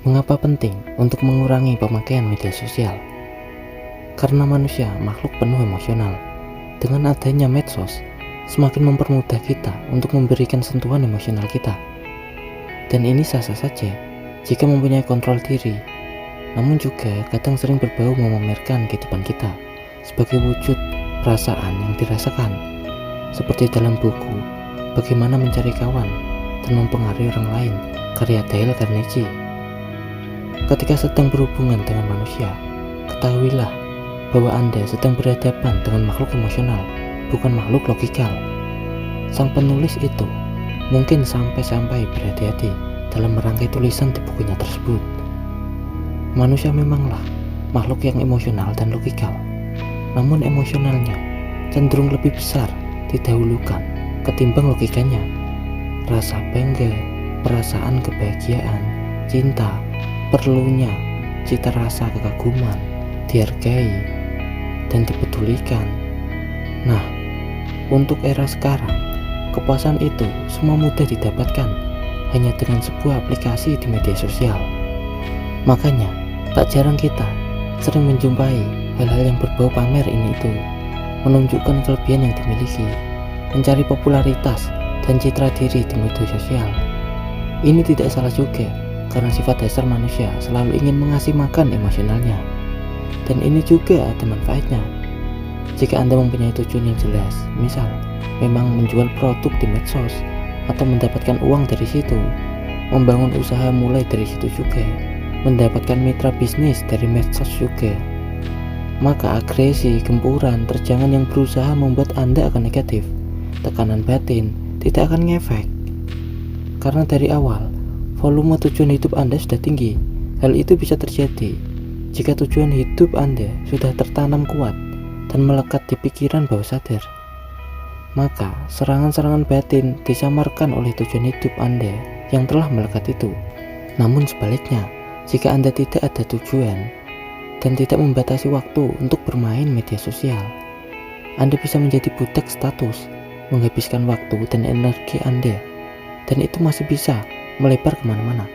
Mengapa penting untuk mengurangi pemakaian media sosial? Karena manusia makhluk penuh emosional. Dengan adanya medsos, semakin mempermudah kita untuk memberikan sentuhan emosional kita. Dan ini sah-sah saja jika mempunyai kontrol diri. Namun juga kadang sering berbau memamerkan kehidupan kita sebagai wujud perasaan yang dirasakan. Seperti dalam buku Bagaimana Mencari Kawan dan Mempengaruhi Orang Lain, karya Dale Carnegie. Ketika sedang berhubungan dengan manusia, ketahuilah bahwa Anda sedang berhadapan dengan makhluk emosional, bukan makhluk logikal. Sang penulis itu mungkin sampai-sampai berhati-hati dalam merangkai tulisan di bukunya tersebut. Manusia memanglah makhluk yang emosional dan logikal, namun emosionalnya cenderung lebih besar didahulukan ketimbang logikanya. Rasa bangga, perasaan kebahagiaan, cinta, perlunya cita rasa kekaguman, dihargai dan dipedulikan. Nah, untuk era sekarang, kepuasan itu semua mudah didapatkan hanya dengan sebuah aplikasi di media sosial. Makanya, tak jarang kita sering menjumpai hal-hal yang berbau pamer ini itu, menunjukkan kelebihan yang dimiliki, mencari popularitas dan citra diri di media sosial. Ini tidak salah juga, karena sifat dasar manusia selalu ingin mengasih makan emosionalnya. Dan ini juga ada manfaatnya. Jika Anda mempunyai tujuan yang jelas, misal memang menjual produk di medsos atau mendapatkan uang dari situ, membangun usaha mulai dari situ juga, mendapatkan mitra bisnis dari medsos juga, maka agresi, gempuran, terjangan yang berusaha membuat Anda akan negatif, tekanan batin tidak akan ngefek. Karena dari awal volume tujuan hidup Anda sudah tinggi. Hal itu bisa terjadi jika tujuan hidup Anda sudah tertanam kuat dan melekat di pikiran bawah sadar. Maka serangan-serangan batin disamarkan oleh tujuan hidup Anda yang telah melekat itu. Namun sebaliknya, jika Anda tidak ada tujuan dan tidak membatasi waktu untuk bermain media sosial, Anda bisa menjadi budak status, menghabiskan waktu dan energi Anda, dan itu masih bisa melebar kemana-mana.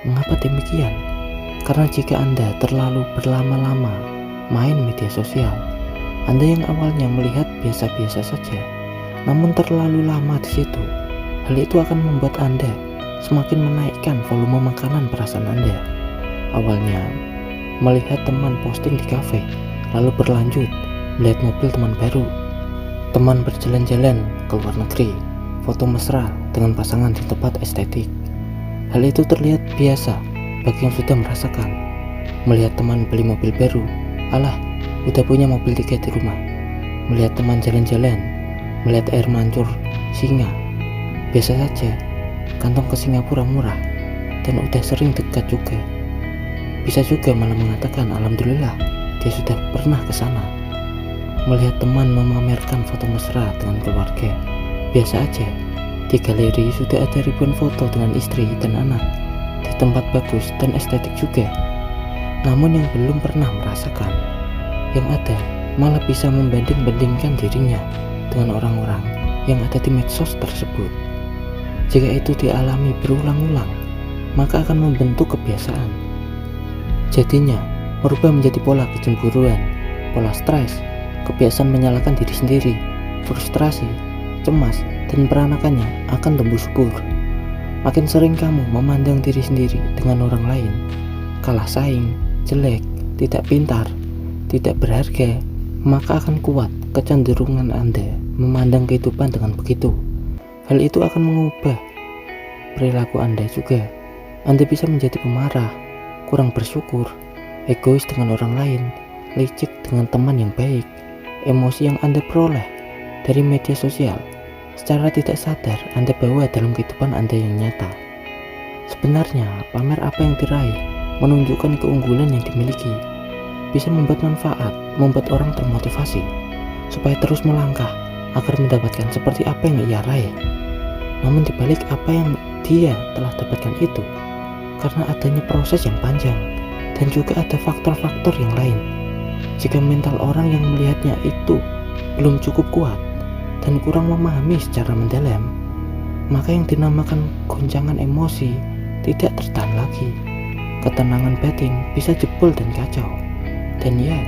Mengapa demikian? Karena jika Anda terlalu berlama-lama main media sosial, Anda yang awalnya melihat biasa-biasa saja, namun terlalu lama di situ, hal itu akan membuat Anda semakin menaikkan volume makanan perasaan Anda. Awalnya melihat teman posting di kafe, lalu berlanjut melihat mobil teman baru, teman berjalan-jalan ke luar negeri, foto mesra dengan pasangan di tempat estetik. Hal itu terlihat biasa bagi yang sudah merasakan. Melihat teman beli mobil baru, alah, udah punya mobil 3 di rumah. Melihat teman jalan-jalan, melihat air mancur singa, biasa saja. Kantong ke Singapura murah dan udah sering dekat juga. Bisa juga malah mengatakan alhamdulillah dia sudah pernah ke sana. Melihat teman memamerkan foto mesra dengan keluarga, biasa aja. Di galeri sudah ada ribuan foto dengan istri dan anak, di tempat bagus dan estetik juga. Namun yang belum pernah merasakan, yang ada malah bisa membanding-bandingkan dirinya dengan orang-orang yang ada di medsos tersebut. Jika itu dialami berulang-ulang, maka akan membentuk kebiasaan. Jadinya merubah menjadi pola kecemburuan, pola stres, kebiasaan menyalahkan diri sendiri, frustrasi, cemas, dan peranakannya akan tumbuh subur. Makin sering kamu memandang diri sendiri dengan orang lain, kalah saing, jelek, tidak pintar, tidak berharga, maka akan kuat kecenderungan Anda memandang kehidupan dengan begitu. Hal itu akan mengubah perilaku Anda juga. Anda bisa menjadi pemarah, kurang bersyukur, egois dengan orang lain, licik dengan teman yang baik. Emosi yang Anda peroleh dari media sosial secara tidak sadar Anda bawa dalam kehidupan Anda yang nyata. Sebenarnya pamer apa yang diraih, menunjukkan keunggulan yang dimiliki, bisa membuat manfaat, membuat orang termotivasi supaya terus melangkah agar mendapatkan seperti apa yang ia raih. Namun dibalik apa yang dia telah dapatkan itu, karena adanya proses yang panjang dan juga ada faktor-faktor yang lain. Jika mental orang yang melihatnya itu belum cukup kuat dan kurang memahami secara mendalam, maka yang dinamakan goncangan emosi tidak tertahan lagi. ketenangan batin bisa jebol dan kacau. Dan ya,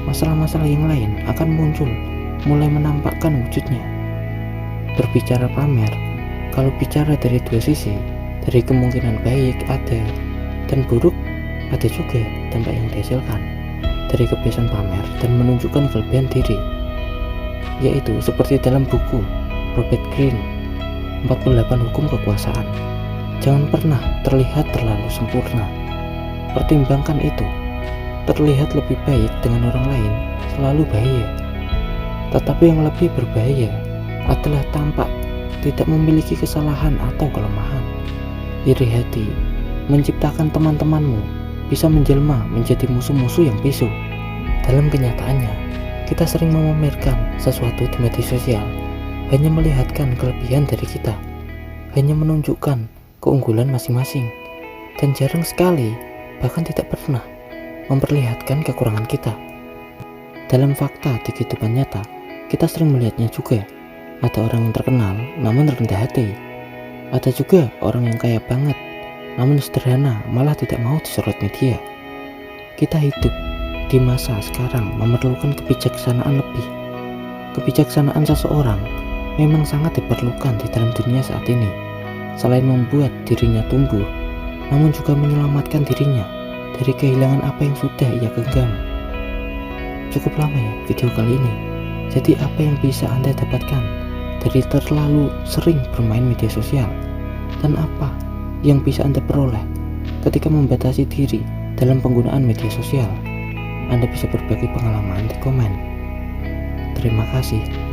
masalah-masalah yang lain akan muncul, mulai menampakkan wujudnya. Berbicara pamer, kalau bicara dari dua sisi, dari kemungkinan baik ada dan buruk ada juga dampak yang dihasilkan dari kebiasaan pamer dan menunjukkan kelebihan diri, yaitu seperti dalam buku Robert Greene 48 Hukum Kekuasaan. Jangan pernah terlihat terlalu sempurna. Pertimbangkan itu. Terlihat lebih baik dengan orang lain selalu bahaya. Tetapi yang lebih berbahaya adalah tampak tidak memiliki kesalahan atau kelemahan. Iri hati menciptakan teman-temanmu bisa menjelma menjadi musuh-musuh yang bisu. Dalam kenyataannya, kita sering memamerkan sesuatu di media sosial, hanya melihatkan kelebihan dari kita, hanya menunjukkan keunggulan masing-masing, dan jarang sekali, bahkan tidak pernah, memperlihatkan kekurangan kita. Dalam fakta di kehidupan nyata, kita sering melihatnya juga. Ada orang yang terkenal namun rendah hati. Ada juga orang yang kaya banget namun sederhana, malah tidak mau disorot media. Kita hidup di masa sekarang memerlukan kebijaksanaan lebih. Kebijaksanaan seseorang memang sangat diperlukan di dalam dunia saat ini. Selain membuat dirinya tumbuh, namun juga menyelamatkan dirinya dari kehilangan apa yang sudah ia genggam. Cukup lama ya video kali ini. Jadi apa yang bisa Anda dapatkan dari terlalu sering bermain media sosial? Dan apa yang bisa Anda peroleh ketika membatasi diri dalam penggunaan media sosial? Anda bisa berbagi pengalaman di komen. Terima kasih.